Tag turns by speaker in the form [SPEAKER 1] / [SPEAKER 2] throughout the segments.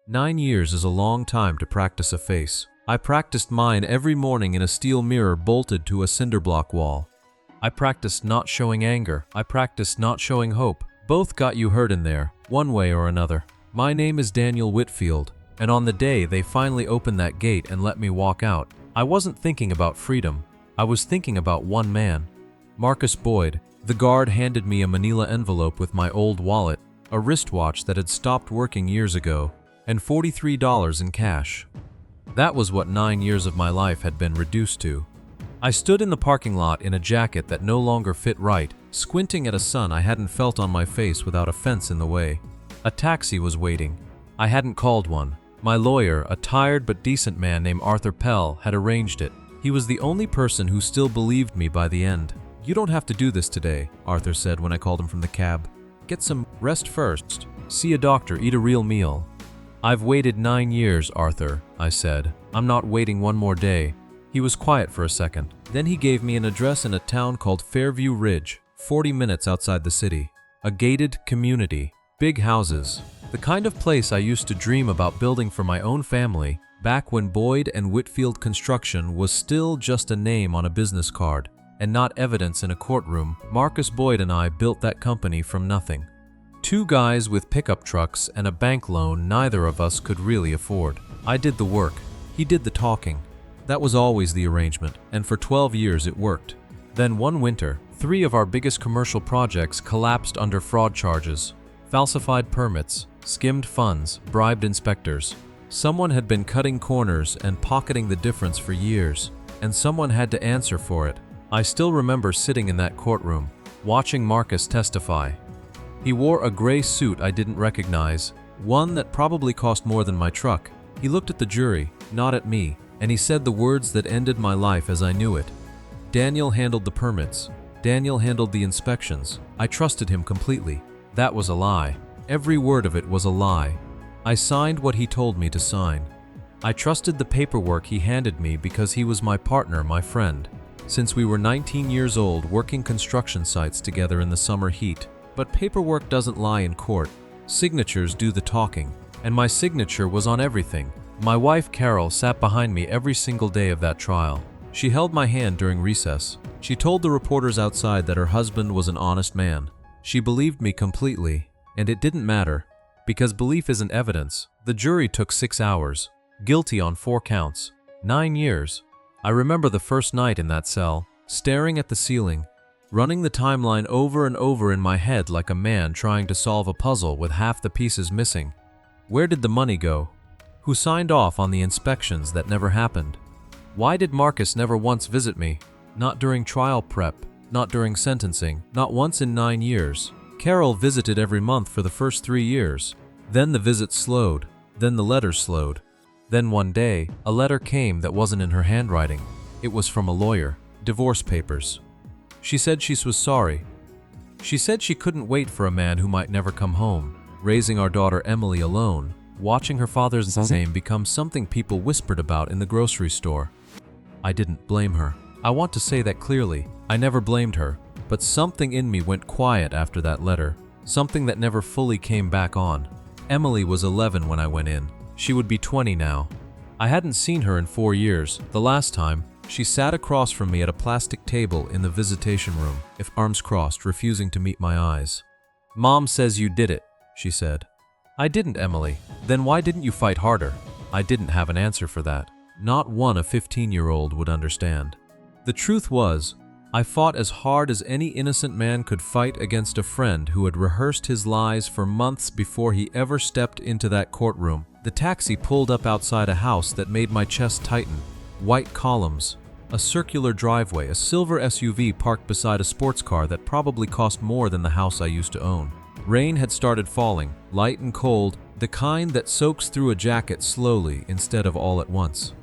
[SPEAKER 1] 9 years is a long time to practice a face. I practiced mine every morning in a steel mirror bolted to a cinder block wall. I practiced not showing anger. I practiced not showing hope. Both got you hurt in there, one way or another. My name is Daniel Whitfield, and on the day they finally opened that gate and let me walk out, I wasn't thinking about freedom. I was thinking about one man. Marcus Boyd. The guard handed me a manila envelope with my old wallet, a wristwatch that had stopped working years ago, and $43 in cash. That was what 9 years of my life had been reduced to. I stood in the parking lot in a jacket that no longer fit right, squinting at a sun I hadn't felt on my face without a fence in the way. A taxi was waiting. I hadn't called one. My lawyer, a tired but decent man named Arthur Pell, had arranged it. He was the only person who still believed me by the end. "You don't have to do this today," Arthur said when I called him from the cab. "Get some rest first. See a doctor, eat a real meal." "I've waited 9 years, Arthur," I said. "I'm not waiting one more day." He was quiet for a second. Then he gave me an address in a town called Fairview Ridge, 40 minutes outside the city. A gated community, big houses, the kind of place I used to dream about building for my own family back when Boyd and Whitfield Construction was still just a name on a business card and not evidence in a courtroom. Marcus Boyd and I built that company from nothing. Two guys with pickup trucks and a bank loan neither of us could really afford. I did the work. He did the talking. That was always the arrangement, and for 12 years it worked. Then one winter, 3 of our biggest commercial projects collapsed under fraud charges. Falsified permits, skimmed funds, bribed inspectors. Someone had been cutting corners and pocketing the difference for years, and someone had to answer for it. I still remember sitting in that courtroom, watching Marcus testify. He wore a gray suit I didn't recognize, one that probably cost more than my truck. He looked at the jury, not at me, and he said the words that ended my life as I knew it. Daniel handled the permits. Daniel handled the inspections. I trusted him completely. That was a lie. Every word of it was a lie. I signed what he told me to sign. I trusted the paperwork he handed me because he was my partner, my friend. Since we were 19 years old working construction sites together in the summer heat. But paperwork doesn't lie in court. Signatures do the talking. And my signature was on everything. My wife Carol sat behind me every single day of that trial. She held my hand during recess. She told the reporters outside that her husband was an honest man. She believed me completely, and it didn't matter, because belief isn't evidence. The jury took 6 hours. Guilty on 4 counts. 9 years. I remember the first night in that cell, staring at the ceiling, running the timeline over and over in my head like a man trying to solve a puzzle with half the pieces missing. Where did the money go? Who signed off on the inspections that never happened? Why did Marcus never once visit me? Not during trial prep, not during sentencing, not once in 9 years. Carol visited every month for the first 3 years. Then the visits slowed. Then the letters slowed. Then one day, a letter came that wasn't in her handwriting. It was from a lawyer. Divorce papers. She said she was sorry. She said she couldn't wait for a man who might never come home, raising our daughter Emily alone, watching her father's name become something people whispered about in the grocery store. I didn't blame her. I want to say that clearly. I never blamed her, but something in me went quiet after that letter, something that never fully came back on. Emily was 11 when I went in. She would be 20 now. I hadn't seen her in 4 years. The last time, she sat across from me at a plastic table in the visitation room, if arms crossed, refusing to meet my eyes. "Mom says you did it," she said. "I didn't, Emily." "Then why didn't you fight harder?" I didn't have an answer for that. Not one a 15-year-old would understand. The truth was, I fought as hard as any innocent man could fight against a friend who had rehearsed his lies for months before he ever stepped into that courtroom. The taxi pulled up outside a house that made my chest tighten. White columns, a circular driveway, a silver SUV parked beside a sports car that probably cost more than the house I used to own. Rain had started falling, light and cold, the kind that soaks through a jacket slowly instead of all at once.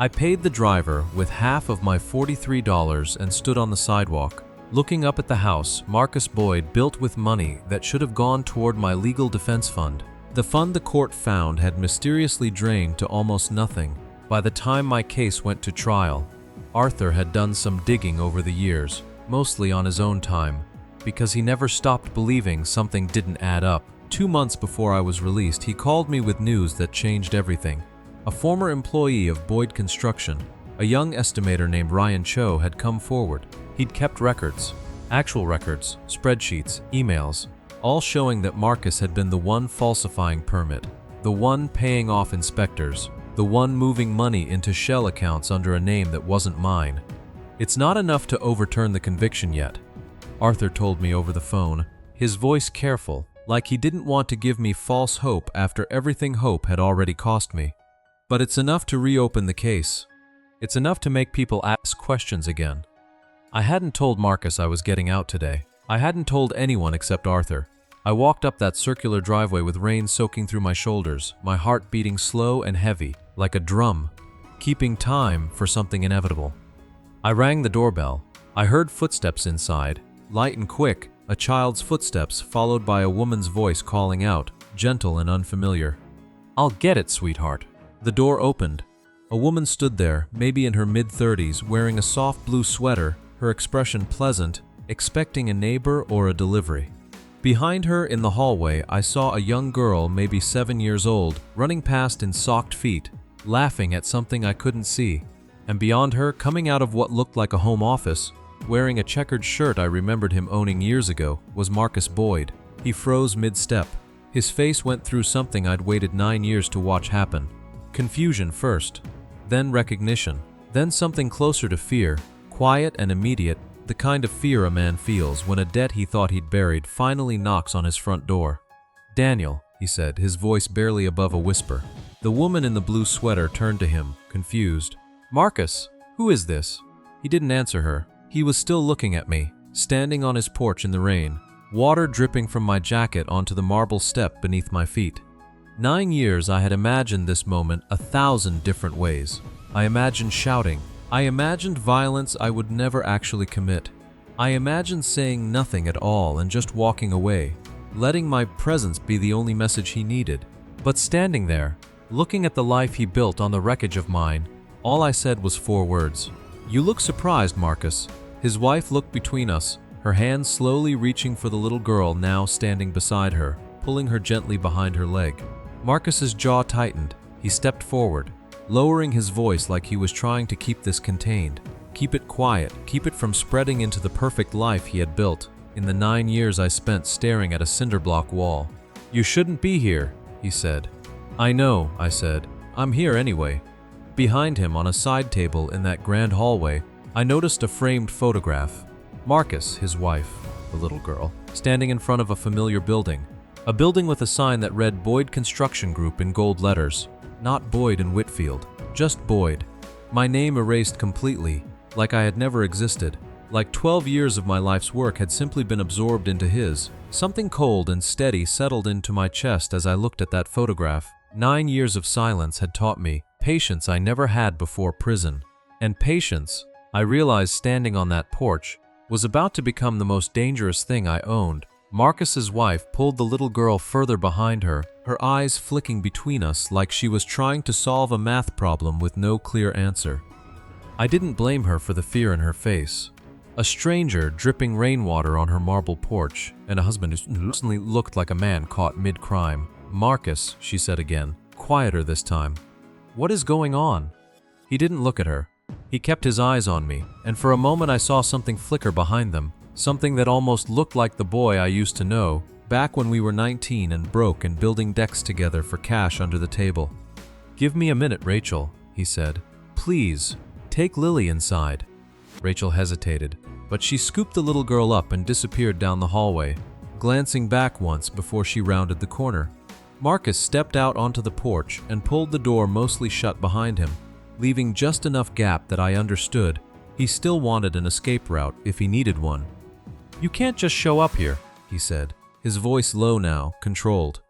[SPEAKER 1] I paid the driver with half of my $43 and stood on the sidewalk, looking up at the house Marcus Boyd built with money that should have gone toward my legal defense fund. The fund the court found had mysteriously drained to almost nothing by the time my case went to trial. Arthur had done some digging over the years, mostly on his own time, because he never stopped believing something didn't add up. 2 months before I was released, he called me with news that changed everything. A former employee of Boyd Construction, a young estimator named Ryan Cho, had come forward. He'd kept records, actual records, spreadsheets, emails, all showing that Marcus had been the one falsifying permit, the one paying off inspectors, the one moving money into shell accounts under a name that wasn't mine. It's not enough to overturn the conviction yet, Arthur told me over the phone, his voice careful, like he didn't want to give me false hope after everything hope had already cost me. But it's enough to reopen the case. It's enough to make people ask questions again. I hadn't told Marcus I was getting out today. I hadn't told anyone except Arthur. I walked up that circular driveway with rain soaking through my shoulders, my heart beating slow and heavy, like a drum, keeping time for something inevitable. I rang the doorbell. I heard footsteps inside, light and quick, a child's footsteps followed by a woman's voice calling out, gentle and unfamiliar. "I'll get it, sweetheart." The door opened. A woman stood there, maybe in her mid-30s, wearing a soft blue sweater, her expression pleasant, expecting a neighbor or a delivery. Behind her in the hallway, I saw a young girl, maybe 7 years old, running past in socked feet, laughing at something I couldn't see. And beyond her, coming out of what looked like a home office, wearing a checkered shirt I remembered him owning years ago, was Marcus Boyd. He froze mid-step. His face went through something I'd waited 9 years to watch happen. Confusion first, then recognition, then something closer to fear, quiet and immediate, the kind of fear a man feels when a debt he thought he'd buried finally knocks on his front door. "Daniel," he said, his voice barely above a whisper. The woman in the blue sweater turned to him, confused. "Marcus, who is this?" He didn't answer her. He was still looking at me, standing on his porch in the rain, water dripping from my jacket onto the marble step beneath my feet. 9 years I had imagined this moment 1,000 different ways. I imagined shouting. I imagined violence I would never actually commit. I imagined saying nothing at all and just walking away, letting my presence be the only message he needed. But standing there, looking at the life he built on the wreckage of mine, all I said was 4 words. "You look surprised, Marcus." His wife looked between us, her hand slowly reaching for the little girl now standing beside her, pulling her gently behind her leg. Marcus's jaw tightened. He stepped forward, lowering his voice like he was trying to keep this contained, keep it quiet, keep it from spreading into the perfect life he had built in the 9 years I spent staring at a cinderblock wall. "You shouldn't be here," he said. "I know," I said. "I'm here anyway." Behind him on a side table in that grand hallway, I noticed a framed photograph. Marcus, his wife, the little girl, standing in front of a familiar building. A building with a sign that read Boyd Construction Group in gold letters. Not Boyd and Whitfield, just Boyd. My name erased completely, like I had never existed, like 12 years of my life's work had simply been absorbed into his. Something cold and steady settled into my chest as I looked at that photograph. 9 years of silence had taught me patience I never had before prison. And patience, I realized standing on that porch, was about to become the most dangerous thing I owned. Marcus's wife pulled the little girl further behind her, her eyes flicking between us like she was trying to solve a math problem with no clear answer. I didn't blame her for the fear in her face. A stranger dripping rainwater on her marble porch, and a husband who suddenly looked like a man caught mid-crime. "Marcus," she said again, quieter this time. "What is going on?" He didn't look at her. He kept his eyes on me, and for a moment I saw something flicker behind them, something that almost looked like the boy I used to know, back when we were 19 and broke and building decks together for cash under the table. "Give me a minute, Rachel," he said. "Please, take Lily inside." Rachel hesitated, but she scooped the little girl up and disappeared down the hallway, glancing back once before she rounded the corner. Marcus stepped out onto the porch and pulled the door mostly shut behind him, leaving just enough gap that I understood he still wanted an escape route if he needed one. "You can't just show up here," he said, his voice low now, controlled.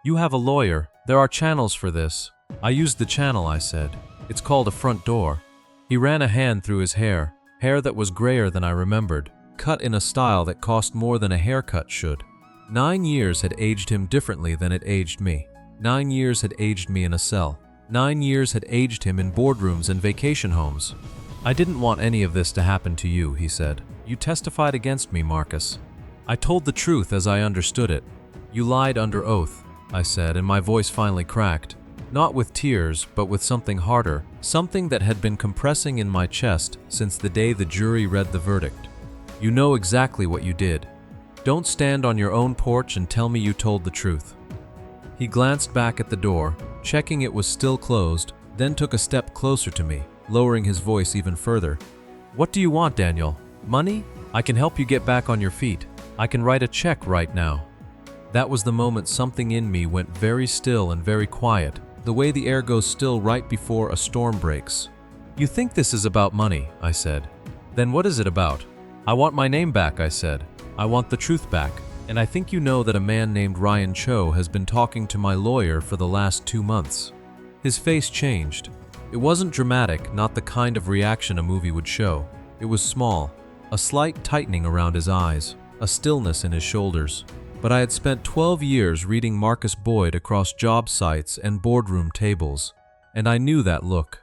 [SPEAKER 1] "You have a lawyer. There are channels for this." "I used the channel," I said. "It's called a front door." He ran a hand through his hair that was grayer than I remembered, cut in a style that cost more than a haircut should. 9 years had aged him differently than it aged me. 9 years had aged me in a cell. 9 years had aged him in boardrooms and vacation homes. "I didn't want any of this to happen to you," he said. "You testified against me, Marcus. I told the truth as I understood it. You lied under oath, I said, and my voice finally cracked. Not with tears, but with something harder, something that had been compressing in my chest since the day the jury read the verdict. You know exactly what you did. Don't stand on your own porch and tell me you told the truth. He glanced back at the door, checking it was still closed, then took a step closer to me, lowering his voice even further. What do you want, Daniel? Money? I can help you get back on your feet. I can write a check right now. That was the moment something in me went very still and very quiet, the way the air goes still right before a storm breaks. You think this is about money, I said. Then what is it about? I want my name back, I said. I want the truth back. And I think you know that a man named Ryan Cho has been talking to my lawyer for the last 2 months. His face changed. It wasn't dramatic, not the kind of reaction a movie would show. It was small, a slight tightening around his eyes, a stillness in his shoulders. But I had spent 12 years reading Marcus Boyd across job sites and boardroom tables, and I knew that look.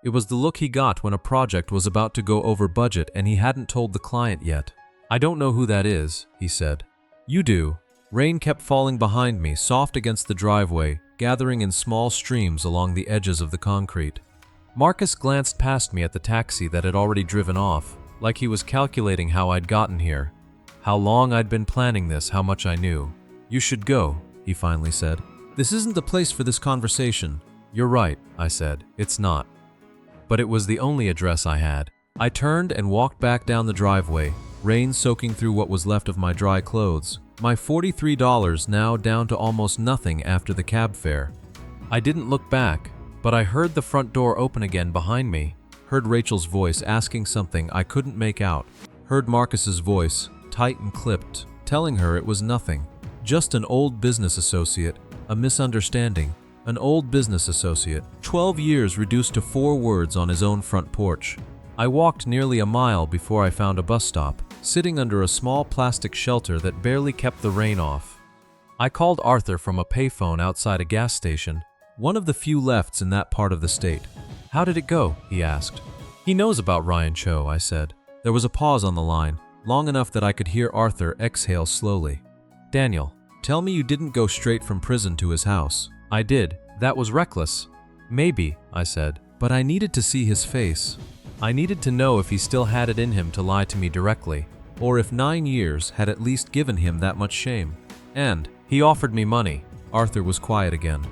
[SPEAKER 1] It was the look he got when a project was about to go over budget and he hadn't told the client yet. I don't know who that is, he said. You do. Rain kept falling behind me, soft against the driveway, gathering in small streams along the edges of the concrete. Marcus glanced past me at the taxi that had already driven off, like he was calculating how I'd gotten here. How long I'd been planning this, how much I knew. You should go, he finally said. This isn't the place for this conversation. You're right, I said. It's not. But it was the only address I had. I turned and walked back down the driveway, rain soaking through what was left of my dry clothes, my $43 now down to almost nothing after the cab fare. I didn't look back, but I heard the front door open again behind me, heard Rachel's voice asking something I couldn't make out, heard Marcus's voice, tight and clipped, telling her it was nothing. Just an old business associate, a misunderstanding, an old business associate, 12 years reduced to 4 words on his own front porch. I walked nearly a mile before I found a bus stop, sitting under a small plastic shelter that barely kept the rain off. I called Arthur from a payphone outside a gas station, one of the few lefts in that part of the state. How did it go? He asked. He knows about Ryan Cho, I said. There was a pause on the line, long enough that I could hear Arthur exhale slowly. Daniel, tell me you didn't go straight from prison to his house. I did. That was reckless. Maybe, I said, but I needed to see his face. I needed to know if he still had it in him to lie to me directly, or if 9 years had at least given him that much shame. And he offered me money. Arthur was quiet again.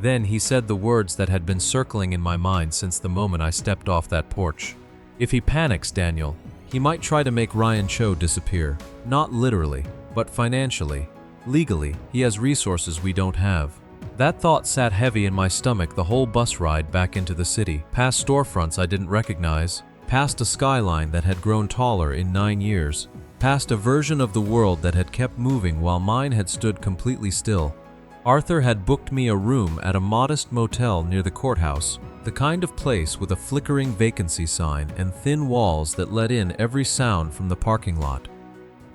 [SPEAKER 1] Then he said the words that had been circling in my mind since the moment I stepped off that porch. If he panics, Daniel, he might try to make Ryan Cho disappear. Not literally, but financially. Legally, he has resources we don't have. That thought sat heavy in my stomach the whole bus ride back into the city, past storefronts I didn't recognize, past a skyline that had grown taller in 9 years, past a version of the world that had kept moving while mine had stood completely still. Arthur had booked me a room at a modest motel near the courthouse, the kind of place with a flickering vacancy sign and thin walls that let in every sound from the parking lot.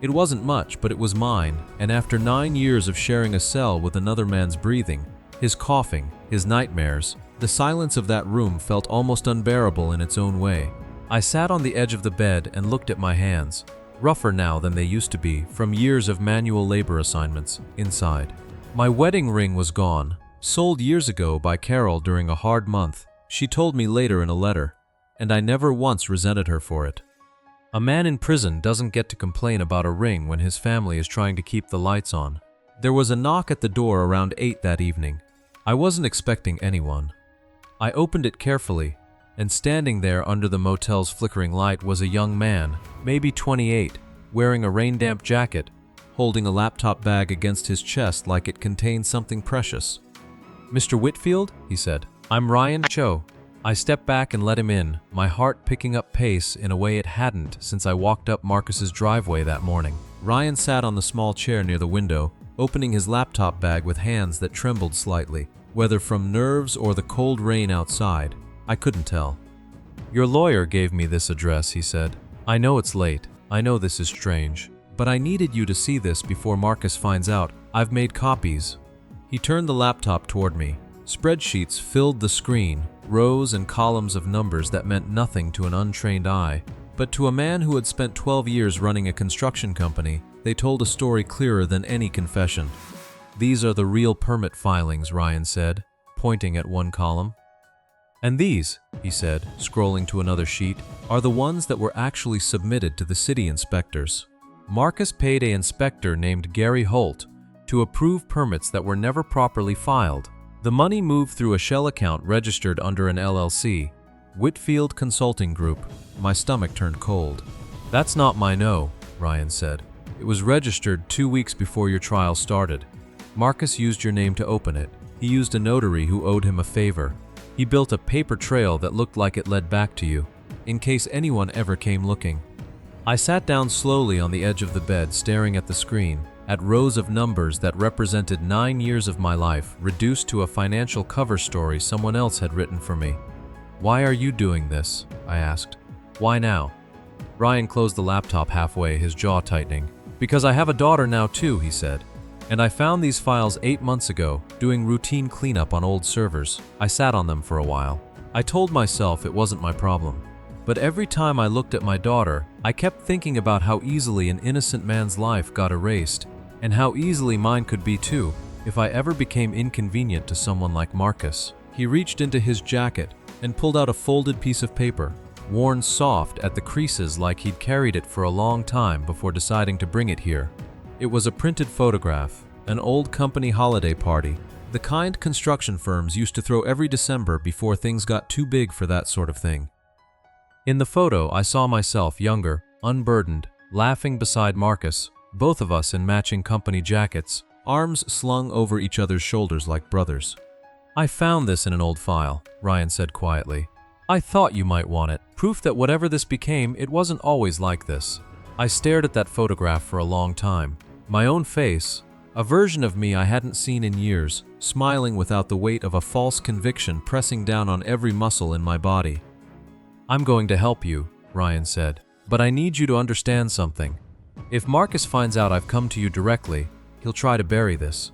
[SPEAKER 1] It wasn't much, but it was mine, and after 9 years of sharing a cell with another man's breathing, his coughing, his nightmares, the silence of that room felt almost unbearable in its own way. I sat on the edge of the bed and looked at my hands, rougher now than they used to be from years of manual labor assignments inside. My wedding ring was gone, sold years ago by Carol during a hard month, she told me later in a letter, and I never once resented her for it. A man in prison doesn't get to complain about a ring when his family is trying to keep the lights on. There was a knock at the door around 8 that evening. I wasn't expecting anyone. I opened it carefully, and standing there under the motel's flickering light was a young man, maybe 28, wearing a rain-damp jacket, holding a laptop bag against his chest like it contained something precious. "Mr. Whitfield?" he said. "I'm Ryan Cho." I stepped back and let him in, my heart picking up pace in a way it hadn't since I walked up Marcus's driveway that morning. Ryan sat on the small chair near the window, opening his laptop bag with hands that trembled slightly, whether from nerves or the cold rain outside. I couldn't tell. "Your lawyer gave me this address," he said. "I know it's late. I know this is strange. But I needed you to see this before Marcus finds out. I've made copies." He turned the laptop toward me. Spreadsheets filled the screen, rows and columns of numbers that meant nothing to an untrained eye. But to a man who had spent 12 years running a construction company, they told a story clearer than any confession. These are the real permit filings, Ryan said, pointing at one column. And these, he said, scrolling to another sheet, are the ones that were actually submitted to the city inspectors. Marcus paid an inspector named Gary Holt to approve permits that were never properly filed. The money moved through a shell account registered under an LLC, Whitfield Consulting Group. My stomach turned cold. That's not my no, Ryan said. It was registered 2 weeks before your trial started. Marcus used your name to open it. He used a notary who owed him a favor. He built a paper trail that looked like it led back to you, in case anyone ever came looking. I sat down slowly on the edge of the bed, staring at the screen, at rows of numbers that represented 9 years of my life, reduced to a financial cover story someone else had written for me. Why are you doing this? I asked. Why now? Ryan closed the laptop halfway, his jaw tightening. Because I have a daughter now too, he said. And I found these files 8 months ago, doing routine cleanup on old servers. I sat on them for a while. I told myself it wasn't my problem. But every time I looked at my daughter, I kept thinking about how easily an innocent man's life got erased, and how easily mine could be too, if I ever became inconvenient to someone like Marcus. He reached into his jacket and pulled out a folded piece of paper, worn soft at the creases like he'd carried it for a long time before deciding to bring it here. It was a printed photograph, an old company holiday party, the kind construction firms used to throw every December before things got too big for that sort of thing. In the photo, I saw myself, younger, unburdened, laughing beside Marcus, both of us in matching company jackets, arms slung over each other's shoulders like brothers. I found this in an old file, Ryan said quietly. I thought you might want it, proof that whatever this became, it wasn't always like this. I stared at that photograph for a long time. My own face, a version of me I hadn't seen in years, smiling without the weight of a false conviction pressing down on every muscle in my body. I'm going to help you, Ryan said, but I need you to understand something. If Marcus finds out I've come to you directly, he'll try to bury this.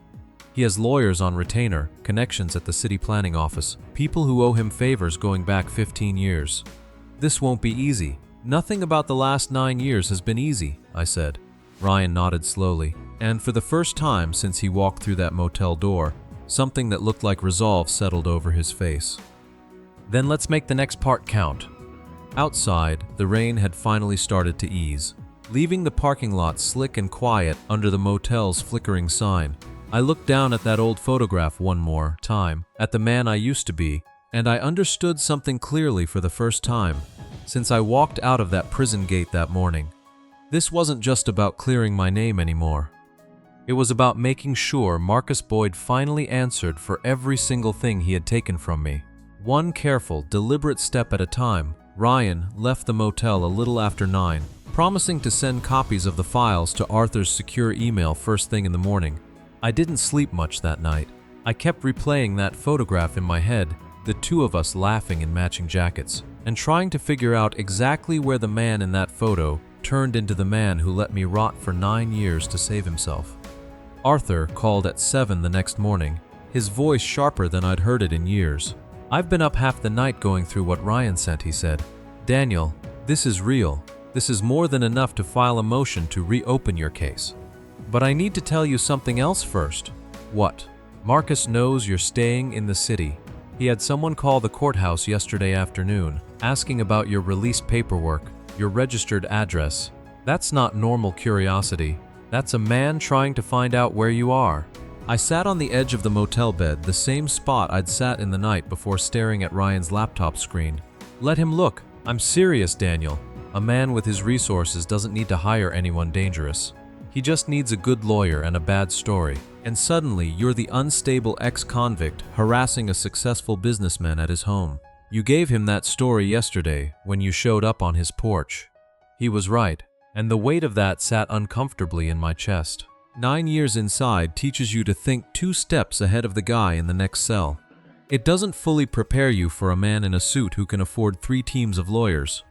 [SPEAKER 1] He has lawyers on retainer, connections at the city planning office, people who owe him favors going back 15 years. This won't be easy. Nothing about the last 9 years has been easy, I said. Ryan nodded slowly, and for the first time since he walked through that motel door, something that looked like resolve settled over his face. Then let's make the next part count. Outside, the rain had finally started to ease, leaving the parking lot slick and quiet under the motel's flickering sign. I looked down at that old photograph one more time, at the man I used to be, and I understood something clearly for the first time since I walked out of that prison gate that morning. This wasn't just about clearing my name anymore. It was about making sure Marcus Boyd finally answered for every single thing he had taken from me. One careful, deliberate step at a time, Ryan left the motel a little after 9, promising to send copies of the files to Arthur's secure email first thing in the morning. I didn't sleep much that night. I kept replaying that photograph in my head, the two of us laughing in matching jackets, and trying to figure out exactly where the man in that photo turned into the man who let me rot for 9 years to save himself. Arthur called at 7 the next morning, his voice sharper than I'd heard it in years. I've been up half the night going through what Ryan sent, he said. Daniel, this is real. This is more than enough to file a motion to reopen your case. But I need to tell you something else first. What? Marcus knows you're staying in the city. He had someone call the courthouse yesterday afternoon, asking about your release paperwork, your registered address. That's not normal curiosity. That's a man trying to find out where you are. I sat on the edge of the motel bed, the same spot I'd sat in the night before staring at Ryan's laptop screen. Let him look. I'm serious, Daniel. A man with his resources doesn't need to hire anyone dangerous. He just needs a good lawyer and a bad story. And suddenly, you're the unstable ex-convict harassing a successful businessman at his home. You gave him that story yesterday when you showed up on his porch. He was right, and the weight of that sat uncomfortably in my chest. 9 years inside teaches you to think 2 steps ahead of the guy in the next cell. It doesn't fully prepare you for a man in a suit who can afford 3 teams of lawyers.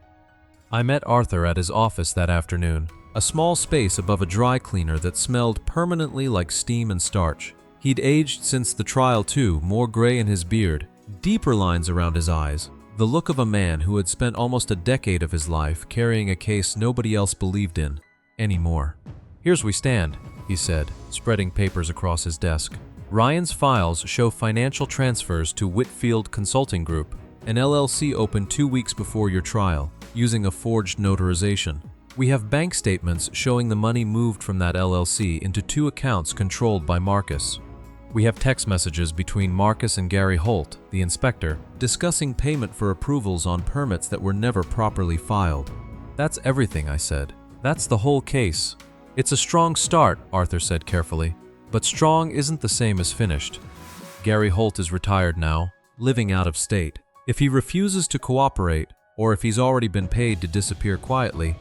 [SPEAKER 1] I met Arthur at his office that afternoon, a small space above a dry cleaner that smelled permanently like steam and starch. He'd aged since the trial too, more gray in his beard, deeper lines around his eyes, the look of a man who had spent almost a decade of his life carrying a case nobody else believed in anymore. Here's we stand. he said, spreading papers across his desk. Ryan's files show financial transfers to Whitfield Consulting Group, an LLC opened 2 weeks before your trial, using a forged notarization. We have bank statements showing the money moved from that LLC into 2 accounts controlled by Marcus. We have text messages between Marcus and Gary Holt, the inspector, discussing payment for approvals on permits that were never properly filed. That's everything, I said. That's the whole case. It's a strong start, Arthur said carefully, but strong isn't the same as finished. Gary Holt is retired now, living out of state. If he refuses to cooperate, or if he's already been paid to disappear quietly,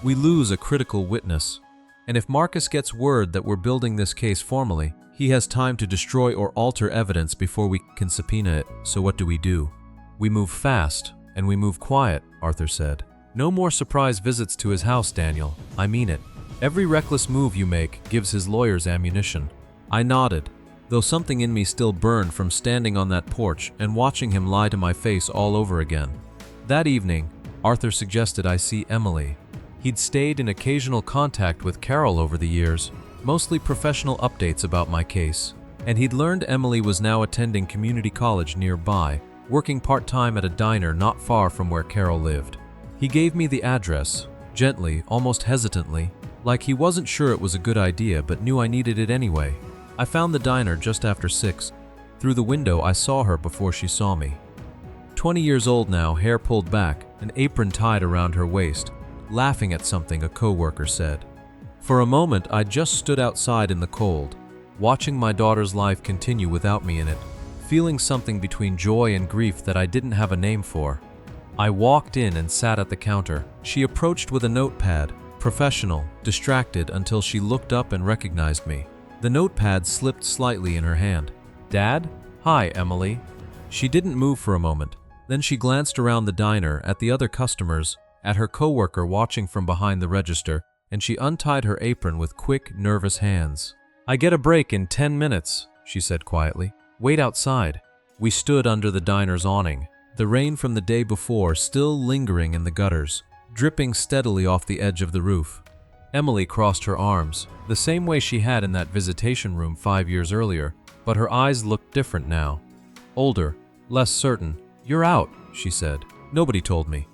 [SPEAKER 1] we lose a critical witness. And if Marcus gets word that we're building this case formally, he has time to destroy or alter evidence before we can subpoena it. So what do? We move fast, and we move quiet, Arthur said. No more surprise visits to his house, Daniel. I mean it. Every reckless move you make gives his lawyers ammunition. I nodded, though something in me still burned from standing on that porch and watching him lie to my face all over again. That evening, Arthur suggested I see Emily. He'd stayed in occasional contact with Carol over the years, mostly professional updates about my case, and he'd learned Emily was now attending community college nearby, working part-time at a diner not far from where Carol lived. He gave me the address, gently, almost hesitantly, like he wasn't sure it was a good idea but knew I needed it anyway. I found the diner just after 6. Through the window, I saw her before she saw me. 20 years old now, hair pulled back, an apron tied around her waist, laughing at something a co-worker said. For a moment, I just stood outside in the cold, watching my daughter's life continue without me in it, feeling something between joy and grief that I didn't have a name for. I walked in and sat at the counter. She approached with a notepad, professional, distracted until she looked up and recognized me. The notepad slipped slightly in her hand. Dad? Hi, Emily. She didn't move for a moment. Then she glanced around the diner, at the other customers, at her coworker watching from behind the register, and she untied her apron with quick, nervous hands. I get a break in 10 minutes, she said quietly. Wait outside. We stood under the diner's awning, the rain from the day before still lingering in the gutters, dripping steadily off the edge of the roof. Emily crossed her arms, the same way she had in that visitation room 5 years earlier, but her eyes looked different now. Older, less certain. You're out, she said. Nobody told me.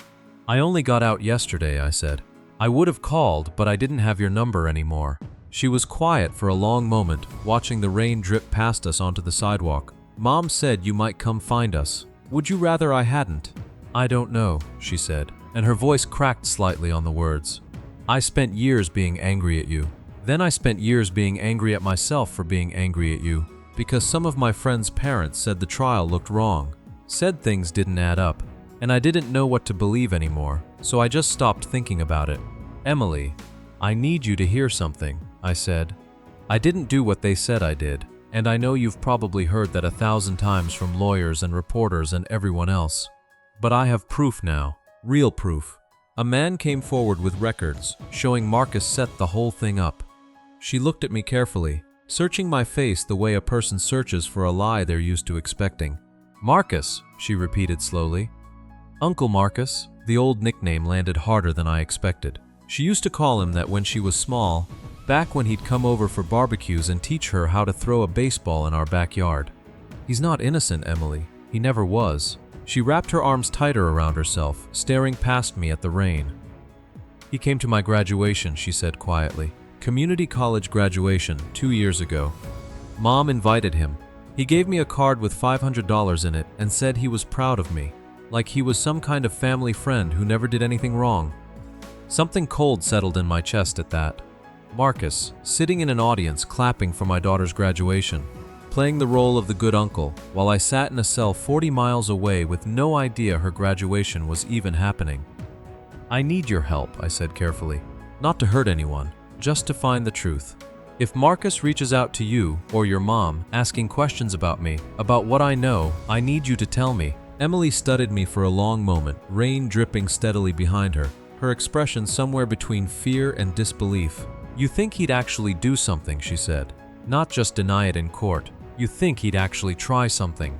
[SPEAKER 1] I only got out yesterday, I said. I would have called, but I didn't have your number anymore. She was quiet for a long moment, watching the rain drip past us onto the sidewalk. Mom said you might come find us. Would you rather I hadn't? I don't know, she said, and her voice cracked slightly on the words. I spent years being angry at you. Then I spent years being angry at myself for being angry at you, because some of my friends' parents said the trial looked wrong, said things didn't add up, and I didn't know what to believe anymore, so I just stopped thinking about it. Emily, I need you to hear something, I said. I didn't do what they said I did, and I know you've probably heard that 1,000 times from lawyers and reporters and everyone else. But I have proof now, real proof. A man came forward with records, showing Marcus set the whole thing up. She looked at me carefully, searching my face the way a person searches for a lie they're used to expecting. Marcus, she repeated slowly. Uncle Marcus, the old nickname landed harder than I expected. She used to call him that when she was small, back when he'd come over for barbecues and teach her how to throw a baseball in our backyard. He's not innocent, Emily. He never was. She wrapped her arms tighter around herself, staring past me at the rain. He came to my graduation, she said quietly. Community college graduation, 2 years ago. Mom invited him. He gave me a card with $500 in it and said he was proud of me, like he was some kind of family friend who never did anything wrong. Something cold settled in my chest at that. Marcus, sitting in an audience clapping for my daughter's graduation, playing the role of the good uncle, while I sat in a cell 40 miles away with no idea her graduation was even happening. I need your help, I said carefully. Not to hurt anyone, just to find the truth. If Marcus reaches out to you or your mom asking questions about me, about what I know, I need you to tell me. Emily studied me for a long moment, rain dripping steadily behind her, her expression somewhere between fear and disbelief. You think he'd actually do something, she said. Not just deny it in court. You think he'd actually try something.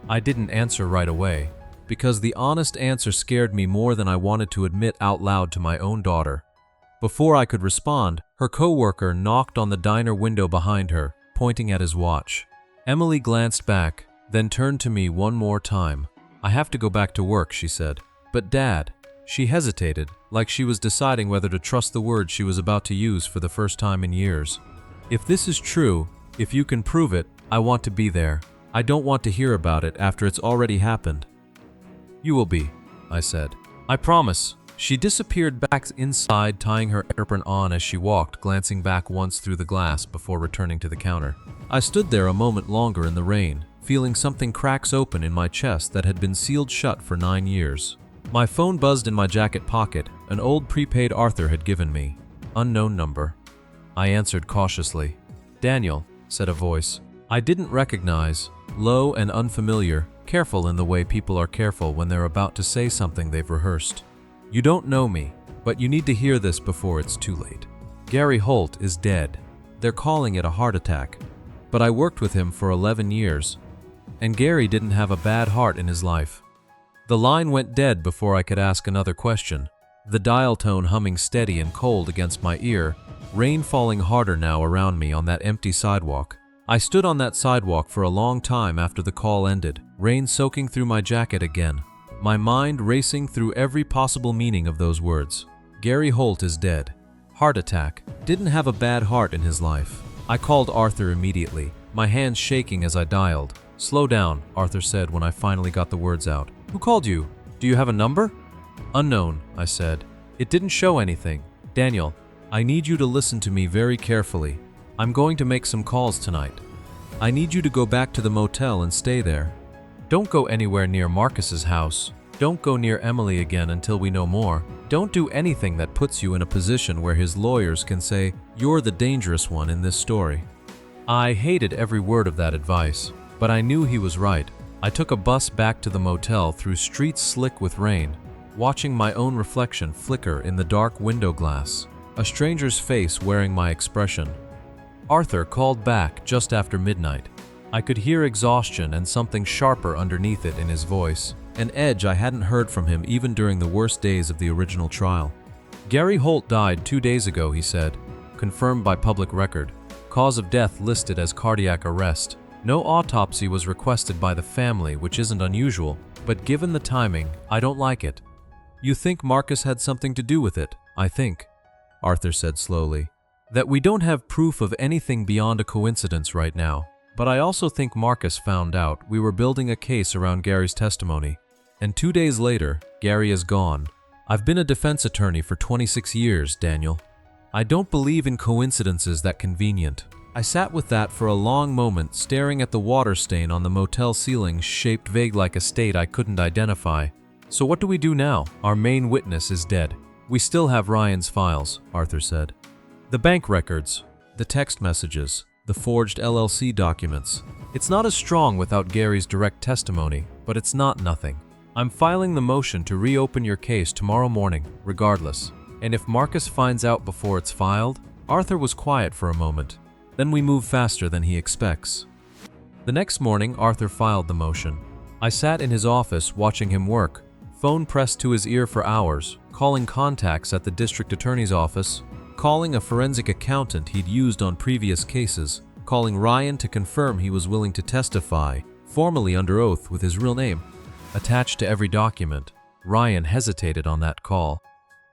[SPEAKER 1] I didn't answer right away, because the honest answer scared me more than I wanted to admit out loud to my own daughter. Before I could respond, Her coworker knocked on the diner window behind her, pointing at his watch. Emily glanced back, then turned to me one more time. "I have to go back to work," she said. "But Dad," she hesitated, like she was deciding whether to trust the words she was about to use for the first time in years. "If this is true, if you can prove it, I want to be there. I don't want to hear about it after it's already happened." "You will be," I said. "I promise." She disappeared back inside, tying her apron on as she walked, glancing back once through the glass before returning to the counter. I stood there a moment longer in the rain, feeling something cracks open in my chest that had been sealed shut for 9 years. My phone buzzed in my jacket pocket, an old prepaid Arthur had given me. Unknown number. I answered cautiously. "Daniel," said a voice I didn't recognize, low and unfamiliar, careful in the way people are careful when they're about to say something they've rehearsed. "You don't know me, but you need to hear this before it's too late. Gary Holt is dead. They're calling it a heart attack. But I worked with him for 11 years, and Gary didn't have a bad heart in his life." The line went dead before I could ask another question, the dial tone humming steady and cold against my ear, rain falling harder now around me on that empty sidewalk. I stood on that sidewalk for a long time after the call ended, rain soaking through my jacket again, my mind racing through every possible meaning of those words. Gary Holt is dead. Heart attack. Didn't have a bad heart in his life. I called Arthur immediately, my hands shaking as I dialed. "Slow down," Arthur said when I finally got the words out. "Who called you? Do you have a number?" "Unknown," I said. "It didn't show anything. Daniel, I need you to listen to me very carefully. I'm going to make some calls tonight. I need you to go back to the motel and stay there. Don't go anywhere near Marcus's house. Don't go near Emily again until we know more. Don't do anything that puts you in a position where his lawyers can say you're the dangerous one in this story." I hated every word of that advice, but I knew he was right. I took a bus back to the motel through streets slick with rain, watching my own reflection flicker in the dark window glass, a stranger's face wearing my expression. Arthur called back just after midnight. I could hear exhaustion and something sharper underneath it in his voice, an edge I hadn't heard from him even during the worst days of the original trial. "Gary Holt died 2 days ago," he said, confirmed by public record. "Cause of death listed as cardiac arrest. No autopsy was requested by the family, which isn't unusual, but given the timing, I don't like it." "You think Marcus had something to do with it?" "I think," Arthur said slowly, "that we don't have proof of anything beyond a coincidence right now. But I also think Marcus found out we were building a case around Gary's testimony. And 2 days later, Gary is gone. I've been a defense attorney for 26 years, Daniel. I don't believe in coincidences that convenient." I sat with that for a long moment, staring at the water stain on the motel ceiling shaped vague like a state I couldn't identify. "So what do we do now? Our main witness is dead." "We still have Ryan's files," Arthur said. "The bank records, the text messages, the forged LLC documents. It's not as strong without Gary's direct testimony, but it's not nothing. I'm filing the motion to reopen your case tomorrow morning, regardless. And if Marcus finds out before it's filed..." Arthur was quiet for a moment. "Then we move faster than he expects." The next morning, Arthur filed the motion. I sat in his office watching him work, phone pressed to his ear for hours, calling contacts at the district attorney's office, calling a forensic accountant he'd used on previous cases, calling Ryan to confirm he was willing to testify, formally under oath with his real name attached to every document. Ryan hesitated on that call.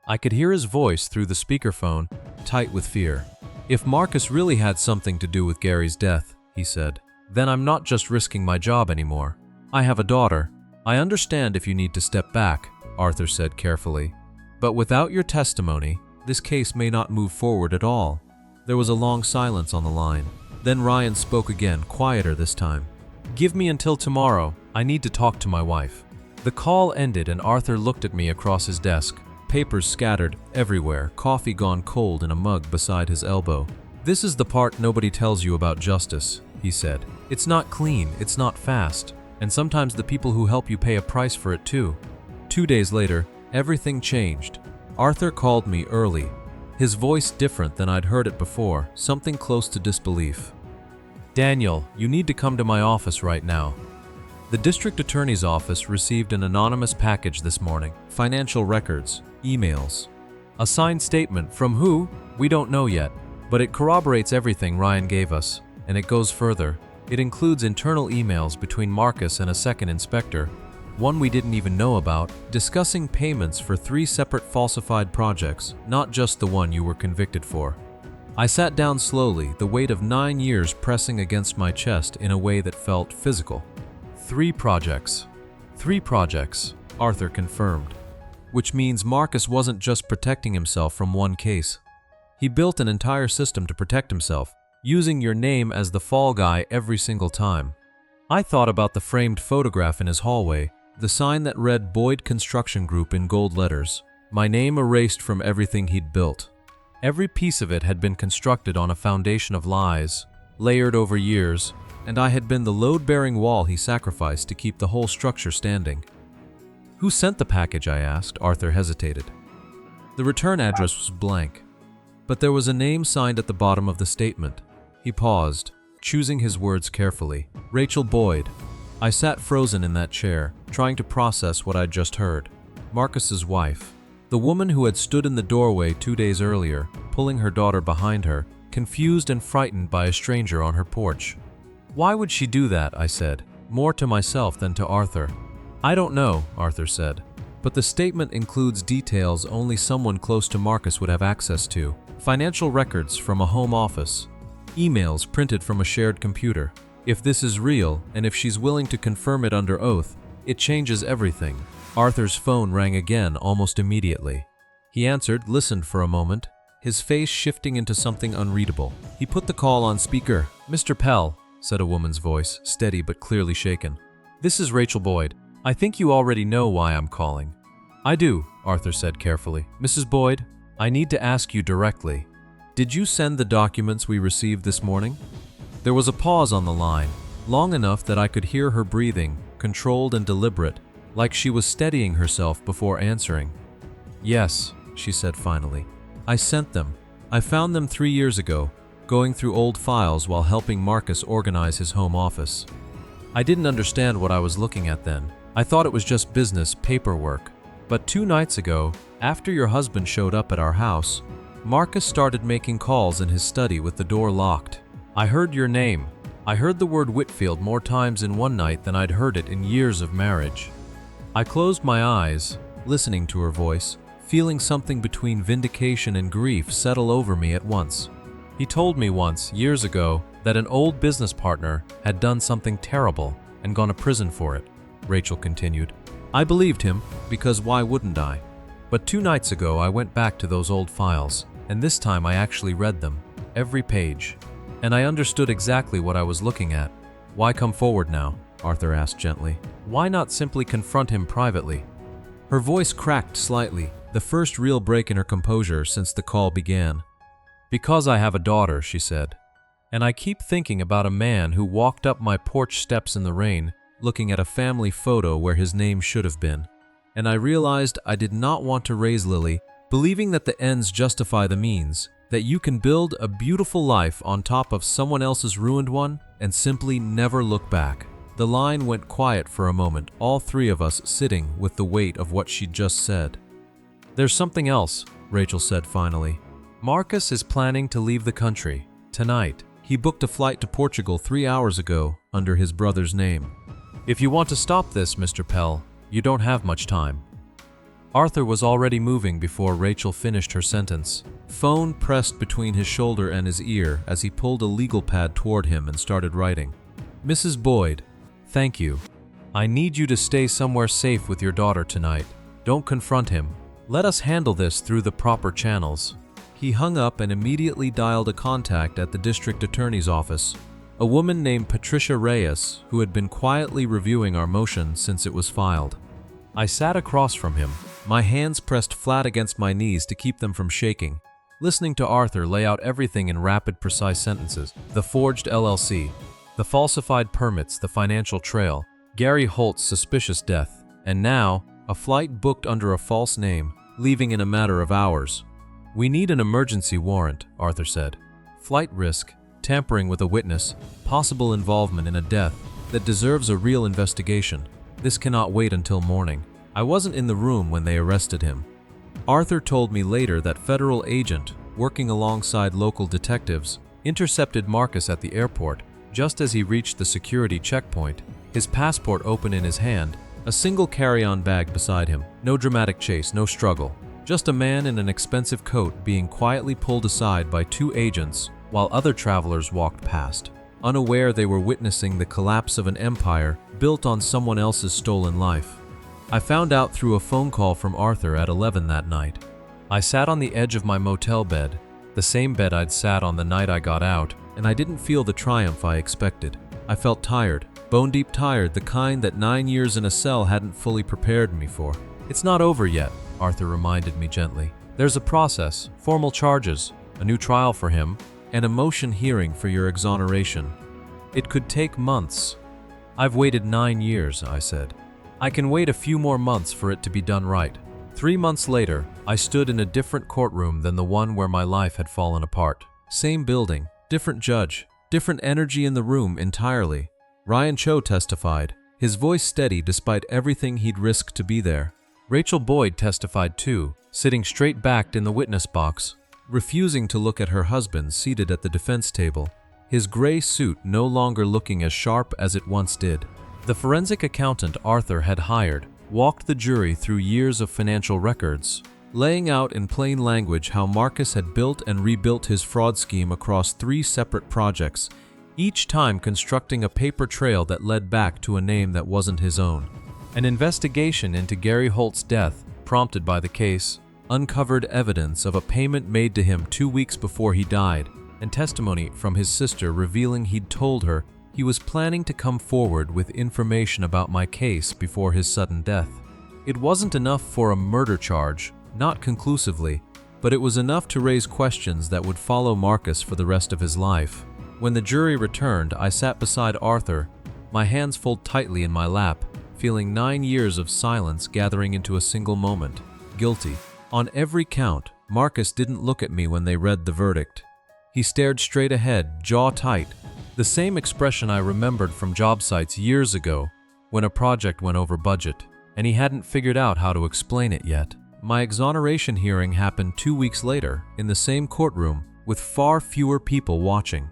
[SPEAKER 1] I could hear his voice through the speakerphone, tight with fear. "If Marcus really had something to do with Gary's death," he said, "then I'm not just risking my job anymore. I have a daughter. I understand if you need to step back," Arthur said carefully. "But without your testimony, this case may not move forward at all." There was a long silence on the line. Then Ryan spoke again, quieter this time. "Give me until tomorrow. I need to talk to my wife." The call ended and Arthur looked at me across his desk, papers scattered everywhere, coffee gone cold in a mug beside his elbow. "This is the part nobody tells you about justice," he said. "It's not clean, it's not fast, and sometimes the people who help you pay a price for it too." 2 days later, everything changed. Arthur called me early, his voice different than I'd heard it before, something close to disbelief. "Daniel, you need to come to my office right now." The district attorney's office received an anonymous package this morning, financial records, emails. A signed statement from who? We don't know yet, but it corroborates everything Ryan gave us, and it goes further. It includes internal emails between Marcus and a second inspector, one we didn't even know about, discussing payments for 3 separate falsified projects, not just the one you were convicted for. I sat down slowly, the weight of 9 years pressing against my chest in a way that felt physical. 3 projects. 3 projects, Arthur confirmed. Which means Marcus wasn't just protecting himself from one case. He built an entire system to protect himself, using your name as the fall guy every single time. I thought about the framed photograph in his hallway, the sign that read Boyd Construction Group in gold letters, my name erased from everything he'd built. Every piece of it had been constructed on a foundation of lies, layered over years, and I had been the load-bearing wall he sacrificed to keep the whole structure standing. Who sent the package, I asked. Arthur hesitated. The return address was blank, but there was a name signed at the bottom of the statement. He paused, choosing his words carefully. Rachel Boyd. I sat frozen in that chair, trying to process what I'd just heard. Marcus's wife. The woman who had stood in the doorway 2 days earlier, pulling her daughter behind her, confused and frightened by a stranger on her porch. Why would she do that? I said, more to myself than to Arthur. I don't know, Arthur said, but the statement includes details only someone close to Marcus would have access to. Financial records from a home office, emails printed from a shared computer. If this is real, and if she's willing to confirm it under oath, it changes everything. Arthur's phone rang again almost immediately. He answered, listened for a moment, his face shifting into something unreadable. He put the call on speaker. Mr. Pell, said a woman's voice, steady but clearly shaken. This is Rachel Boyd. I think you already know why I'm calling. I do, Arthur said carefully. Mrs. Boyd, I need to ask you directly. Did you send the documents we received this morning? There was a pause on the line, long enough that I could hear her breathing, controlled and deliberate, like she was steadying herself before answering. Yes, she said finally. I sent them. I found them 3 years ago, going through old files while helping Marcus organize his home office. I didn't understand what I was looking at then. I thought it was just business paperwork. But 2 nights ago, after your husband showed up at our house, Marcus started making calls in his study with the door locked. I heard your name. I heard the word Whitfield more times in one night than I'd heard it in years of marriage. I closed my eyes, listening to her voice, feeling something between vindication and grief settle over me at once. He told me once, years ago, that an old business partner had done something terrible and gone to prison for it, Rachel continued. I believed him, because why wouldn't I? But 2 nights ago I went back to those old files, and this time I actually read them, every page. And I understood exactly what I was looking at. Why come forward now? Arthur asked gently. Why not simply confront him privately? Her voice cracked slightly, the first real break in her composure since the call began. Because I have a daughter, she said. And I keep thinking about a man who walked up my porch steps in the rain, looking at a family photo where his name should have been. And I realized I did not want to raise Lily, believing that the ends justify the means, that you can build a beautiful life on top of someone else's ruined one and simply never look back. The line went quiet for a moment, all 3 of us sitting with the weight of what she'd just said. There's something else, Rachel said finally. Marcus is planning to leave the country, tonight. He booked a flight to Portugal 3 hours ago under his brother's name. If you want to stop this, Mr. Pell, you don't have much time. Arthur was already moving before Rachel finished her sentence. Phone pressed between his shoulder and his ear as he pulled a legal pad toward him and started writing. Mrs. Boyd, thank you. I need you to stay somewhere safe with your daughter tonight. Don't confront him. Let us handle this through the proper channels. He hung up and immediately dialed a contact at the district attorney's office, a woman named Patricia Reyes, who had been quietly reviewing our motion since it was filed. I sat across from him, my hands pressed flat against my knees to keep them from shaking, listening to Arthur lay out everything in rapid, precise sentences. The forged LLC, the falsified permits, the financial trail, Gary Holt's suspicious death, and now, a flight booked under a false name, leaving in a matter of hours. We need an emergency warrant, Arthur said. Flight risk, tampering with a witness, possible involvement in a death that deserves a real investigation. This cannot wait until morning. I wasn't in the room when they arrested him. Arthur told me later that federal agent, working alongside local detectives, intercepted Marcus at the airport just as he reached the security checkpoint, his passport open in his hand, a single carry-on bag beside him. No dramatic chase, no struggle. Just a man in an expensive coat being quietly pulled aside by two agents while other travelers walked past, unaware they were witnessing the collapse of an empire built on someone else's stolen life. I found out through a phone call from Arthur at 11 that night. I sat on the edge of my motel bed, the same bed I'd sat on the night I got out, and I didn't feel the triumph I expected. I felt tired, bone-deep tired, the kind that 9 years in a cell hadn't fully prepared me for. "It's not over yet," Arthur reminded me gently. "There's a process, formal charges, a new trial for him, and a motion hearing for your exoneration. It could take months." "I've waited 9 years," I said. "I can wait a few more months for it to be done right." 3 months later, I stood in a different courtroom than the one where my life had fallen apart. Same building, different judge, different energy in the room entirely. Ryan Cho testified, his voice steady despite everything he'd risked to be there. Rachel Boyd testified too, sitting straight-backed in the witness box, refusing to look at her husband seated at the defense table, his gray suit no longer looking as sharp as it once did. The forensic accountant Arthur had hired walked the jury through years of financial records, laying out in plain language how Marcus had built and rebuilt his fraud scheme across 3 separate projects, each time constructing a paper trail that led back to a name that wasn't his own. An investigation into Gary Holt's death, prompted by the case, uncovered evidence of a payment made to him 2 weeks before he died, and testimony from his sister revealing he'd told her he was planning to come forward with information about my case before his sudden death. It wasn't enough for a murder charge, not conclusively, but it was enough to raise questions that would follow Marcus for the rest of his life. When the jury returned, I sat beside Arthur, my hands folded tightly in my lap, feeling 9 years of silence gathering into a single moment. Guilty. On every count, Marcus didn't look at me when they read the verdict. He stared straight ahead, jaw tight, the same expression I remembered from job sites years ago when a project went over budget, and he hadn't figured out how to explain it yet. My exoneration hearing happened 2 weeks later in the same courtroom with far fewer people watching.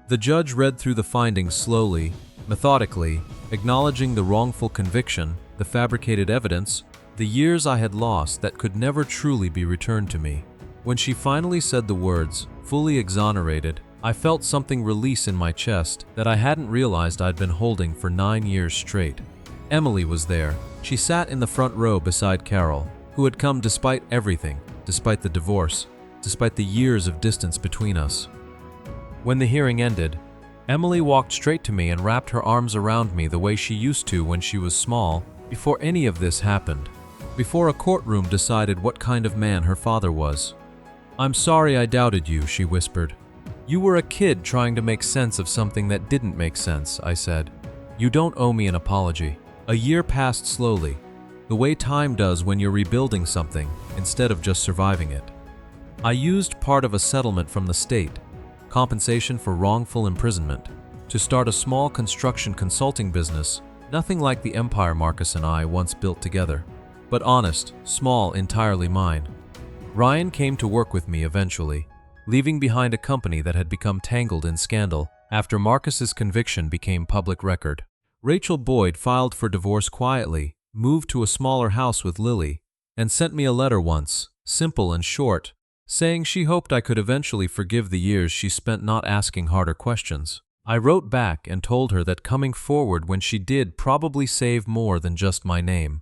[SPEAKER 1] The judge read through the findings slowly, methodically, acknowledging the wrongful conviction, the fabricated evidence, the years I had lost that could never truly be returned to me. When she finally said the words, "fully exonerated," I felt something release in my chest that I hadn't realized I'd been holding for 9 years straight. Emily was there. She sat in the front row beside Carol, who had come despite everything, despite the divorce, despite the years of distance between us. When the hearing ended, Emily walked straight to me and wrapped her arms around me the way she used to when she was small, before any of this happened, before a courtroom decided what kind of man her father was. "I'm sorry I doubted you," she whispered. "You were a kid trying to make sense of something that didn't make sense," I said. "You don't owe me an apology." A year passed slowly, the way time does when you're rebuilding something instead of just surviving it. I used part of a settlement from the state, compensation for wrongful imprisonment, to start a small construction consulting business, nothing like the empire Marcus and I once built together, but honest, small, entirely mine. Ryan came to work with me eventually, leaving behind a company that had become tangled in scandal after Marcus's conviction became public record. Rachel Boyd filed for divorce quietly, moved to a smaller house with Lily, and sent me a letter once, simple and short, saying she hoped I could eventually forgive the years she spent not asking harder questions. I wrote back and told her that coming forward when she did probably saved more than just my name.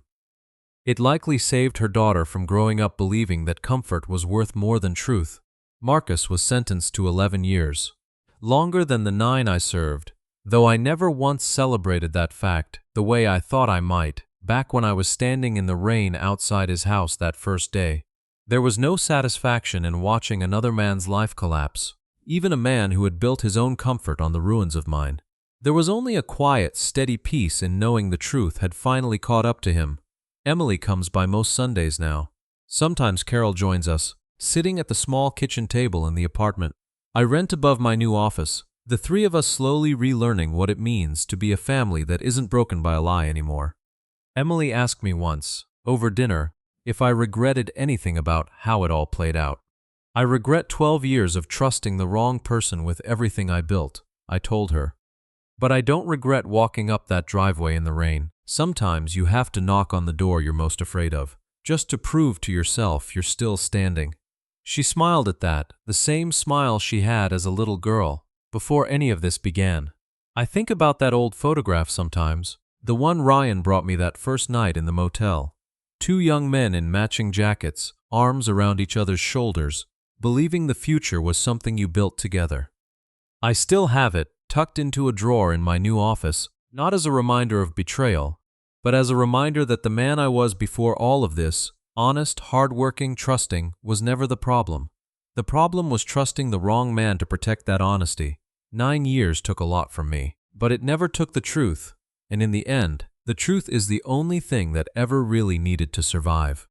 [SPEAKER 1] It likely saved her daughter from growing up believing that comfort was worth more than truth. Marcus was sentenced to 11 years, longer than the 9 I served, though I never once celebrated that fact the way I thought I might back when I was standing in the rain outside his house that first day. There was no satisfaction in watching another man's life collapse, even a man who had built his own comfort on the ruins of mine. There was only a quiet, steady peace in knowing the truth had finally caught up to him. Emily comes by most Sundays now. Sometimes Carol joins us, sitting at the small kitchen table in the apartment I rent above my new office, the 3 of us slowly relearning what it means to be a family that isn't broken by a lie anymore. Emily asked me once, over dinner, if I regretted anything about how it all played out. I regret 12 years of trusting the wrong person with everything I built, I told her. But I don't regret walking up that driveway in the rain. Sometimes you have to knock on the door you're most afraid of, just to prove to yourself you're still standing. She smiled at that, the same smile she had as a little girl, before any of this began. I think about that old photograph sometimes, the one Ryan brought me that first night in the motel. 2 young men in matching jackets, arms around each other's shoulders, believing the future was something you built together. I still have it, tucked into a drawer in my new office, not as a reminder of betrayal, but as a reminder that the man I was before all of this, honest, hardworking, trusting, was never the problem. The problem was trusting the wrong man to protect that honesty. 9 years took a lot from me, but it never took the truth, and in the end, the truth is the only thing that ever really needed to survive.